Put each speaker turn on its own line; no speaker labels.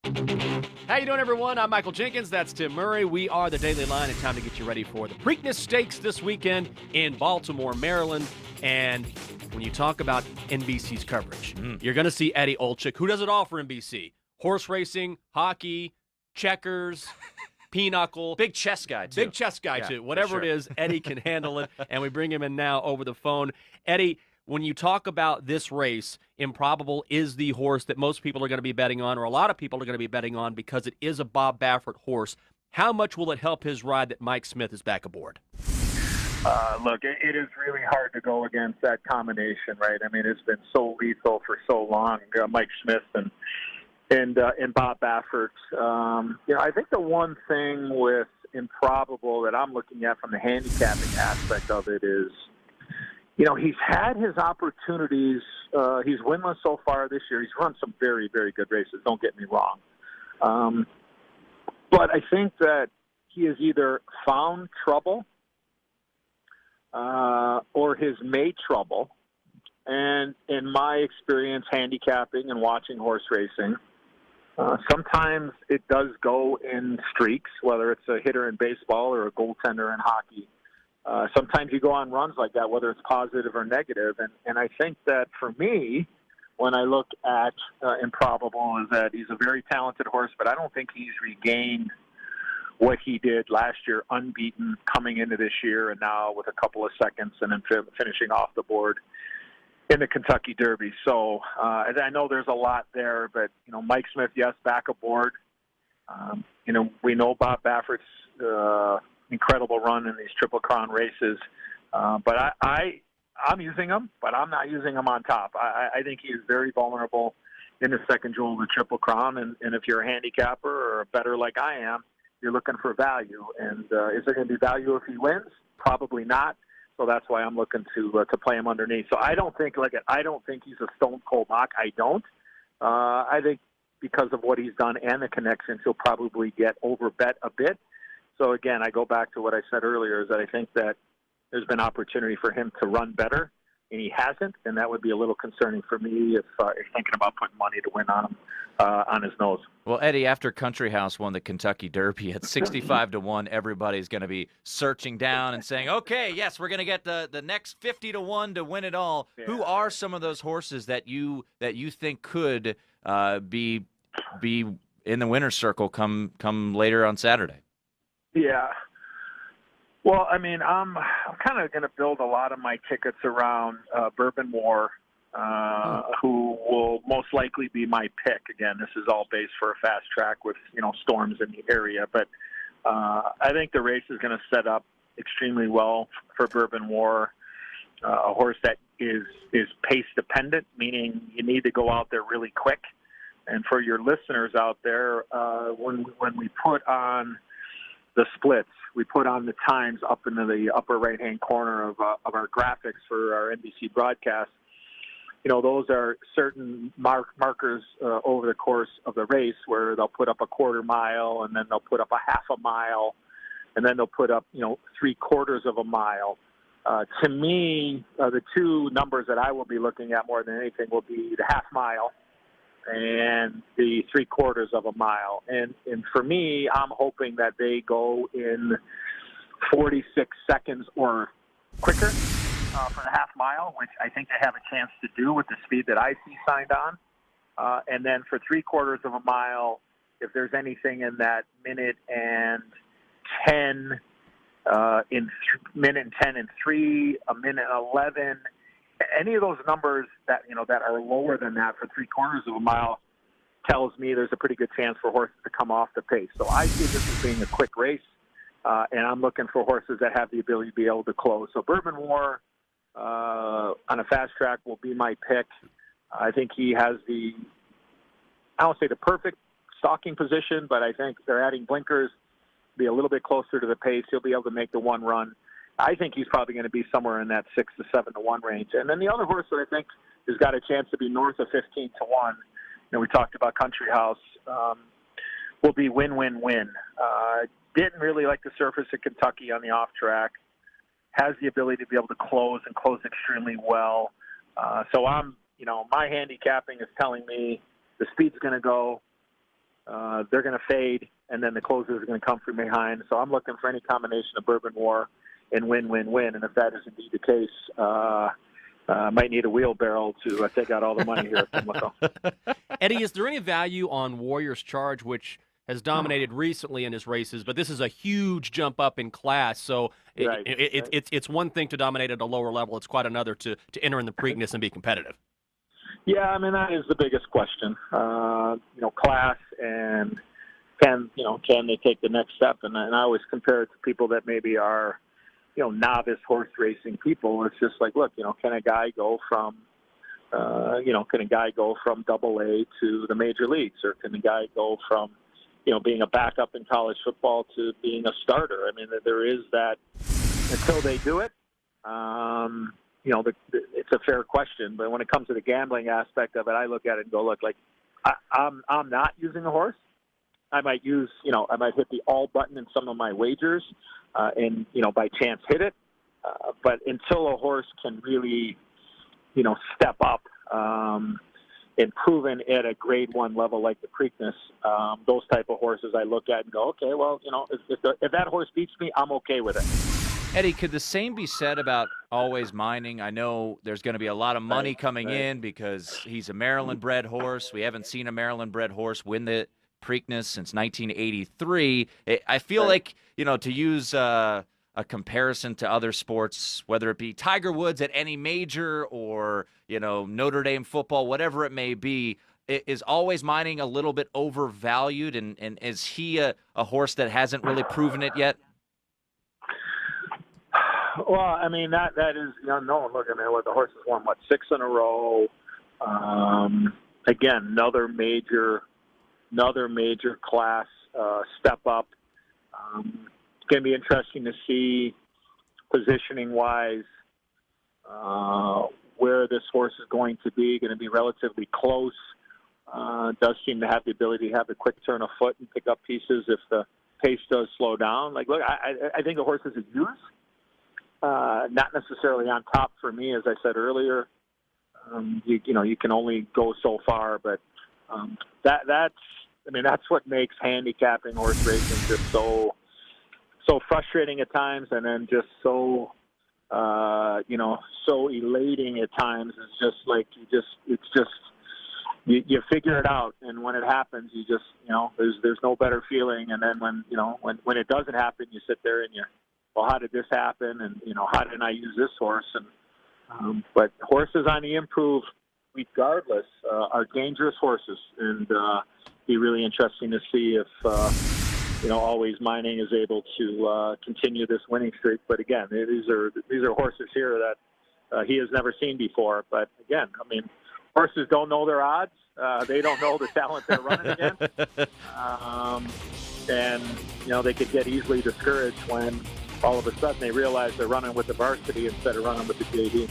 How you doing, everyone? I'm Michael Jenkins. That's Tim Murray. We are the Daily Line, and time to get you ready for the Preakness Stakes this weekend in Baltimore, Maryland. And when you talk about NBC's coverage, you're going to see Eddie Olczyk, who does it all for NBC. Horse racing, hockey, checkers, pinochle.
Big chess guy, too.
Big chess guy,
Yeah,
too.
for
Whatever
sure.
it is, Eddie can handle it, and we bring him in now over the phone. Eddie, when you talk about this race, Improbable is the horse that most people are going to be betting on, or a lot of people are going to be betting on because it is a Bob Baffert horse. How much will it help his ride that Mike Smith is back aboard?
Look, it is really hard to go against that combination, right? I mean, it's been so lethal for so long, Mike Smith and Bob Baffert. I think the one thing with Improbable that I'm looking at from the handicapping aspect of it is, he's had his opportunities. He's winless so far this year. He's run some very, very good races, don't get me wrong. But I think that he has either found trouble or has made trouble. And in my experience handicapping and watching horse racing, sometimes it does go in streaks, whether it's a hitter in baseball or a goaltender in hockey. Sometimes you go on runs like that, whether it's positive or negative. And I think that for me, when I look at Improbable, is that he's a very talented horse, but I don't think he's regained what he did last year, unbeaten coming into this year, and now with a couple of seconds and then finishing off the board in the Kentucky Derby. So I know there's a lot there, but, Mike Smith, yes, back aboard. We know Bob Baffert's incredible run in these Triple Crown races. But I'm using him, but I'm not using him on top. I think he is very vulnerable in the second jewel of the Triple Crown. And if you're a handicapper or a bettor like I am, you're looking for value. And is there going to be value if he wins? Probably not. So that's why I'm looking to play him underneath. So I don't think he's a stone cold lock. I don't. I think because of what he's done and the connections, he'll probably get overbet a bit. So again, I go back to what I said earlier, is that I think that there's been opportunity for him to run better, and he hasn't, and that would be a little concerning for me if thinking about putting money to win on him on his nose.
Well, Eddie, after Country House won the Kentucky Derby at 65-1, everybody's going to be searching down and saying, okay, yes, we're going to get the next 50-1 to win it all. Yeah. Who are some of those horses that you think could be in the winner's circle come later on Saturday?
Yeah. Well, I mean, I'm kind of going to build a lot of my tickets around Bourbon War, who will most likely be my pick. Again, this is all based for a fast track with, storms in the area. But I think the race is going to set up extremely well for Bourbon War, a horse that is pace dependent, meaning you need to go out there really quick. And for your listeners out there, when we put on the splits, we put on the times up into the upper right-hand corner of our graphics for our NBC broadcast. Those are certain markers over the course of the race where they'll put up a quarter mile, and then they'll put up a half a mile, and then they'll put up, 3/4 of a mile. To me, the two numbers that I will be looking at more than anything will be the half mile and the 3/4 of a mile. And for me, I'm hoping that they go in 46 seconds or quicker for the half mile, which I think they have a chance to do with the speed that I see signed on. And then for 3/4 of a mile, if there's anything in that minute and 10, minute and 10 and 3, a minute and 11, any of those numbers that that are lower than that for 3/4 of a mile tells me there's a pretty good chance for horses to come off the pace. So I see this as being a quick race, and I'm looking for horses that have the ability to be able to close. So Bourbon War on a fast track will be my pick. I think he has I don't say the perfect stalking position, but I think they're adding blinkers, be a little bit closer to the pace. He'll be able to make the one run. I think he's probably going to be somewhere in that 6 to 7-1 range. And then the other horse that I think has got a chance to be north of 15-1, we talked about Country House, will be win-win-win. Didn't really like the surface of Kentucky on the off track. Has the ability to be able to close and close extremely well. So my handicapping is telling me the speed's going to go. they're going to fade, and then the closers are going to come from behind. So I'm looking for any combination of Bourbon War and win-win-win. And if that is indeed the case, might need a wheelbarrow to take out all the money here at Pimlico.
Eddie, is there any value on Warrior's Charge, which has dominated recently in his races, but this is a huge jump up in class. So it's one thing to dominate at a lower level. It's quite another to enter in the Preakness and be competitive.
Yeah, I mean, that is the biggest question. Class and can they take the next step? And I always compare it to people that maybe are, novice horse racing people. It's just like, look, can a guy go from Double A to the major leagues, or can a guy go from being a backup in college football to being a starter? I mean, there is that until they do it. It's a fair question, but when it comes to the gambling aspect of it, I look at it and go, look, like I'm not using a horse. I might use, I might hit the all button in some of my wagers, and by chance hit it. But until a horse can really, step up, and proven at a grade 1 level like the Preakness, those type of horses I look at and go, okay, well, if that horse beats me, I'm okay with it.
Eddie, could the same be said about Always Mining? I know there's going to be a lot of money coming in because he's a Maryland-bred horse. We haven't seen a Maryland-bred horse win the Preakness since 1983. I feel like, to use a comparison to other sports, whether it be Tiger Woods at any major or, Notre Dame football, whatever it may be, is Always Mining a little bit overvalued? And is he a horse that hasn't really proven it yet?
Well, I mean, that is the unknown. Look, I mean, the horse has won, 6 in a row. Again, another major class step up. It's going to be interesting to see positioning-wise where this horse is going to be. Going to be relatively close. Does seem to have the ability to have a quick turn of foot and pick up pieces if the pace does slow down. Like, look, I think the horse is a use. Not necessarily on top for me, as I said earlier. You can only go so far, but that's what makes handicapping horse racing just so frustrating at times, and then just so elating at times. It's just like you figure it out, and when it happens, you just there's no better feeling. And then when it doesn't happen, you sit there and well, how did this happen? And, how didn't I use this horse? And but horses on the improve, regardless, are dangerous horses. And be really interesting to see if, Always Mining is able to continue this winning streak. But again, these are horses here that he has never seen before. But again, I mean, horses don't know their odds. They don't know the talent they're running against. And, they could get easily discouraged when all of a sudden they realize they're running with the varsity instead of running with the JV.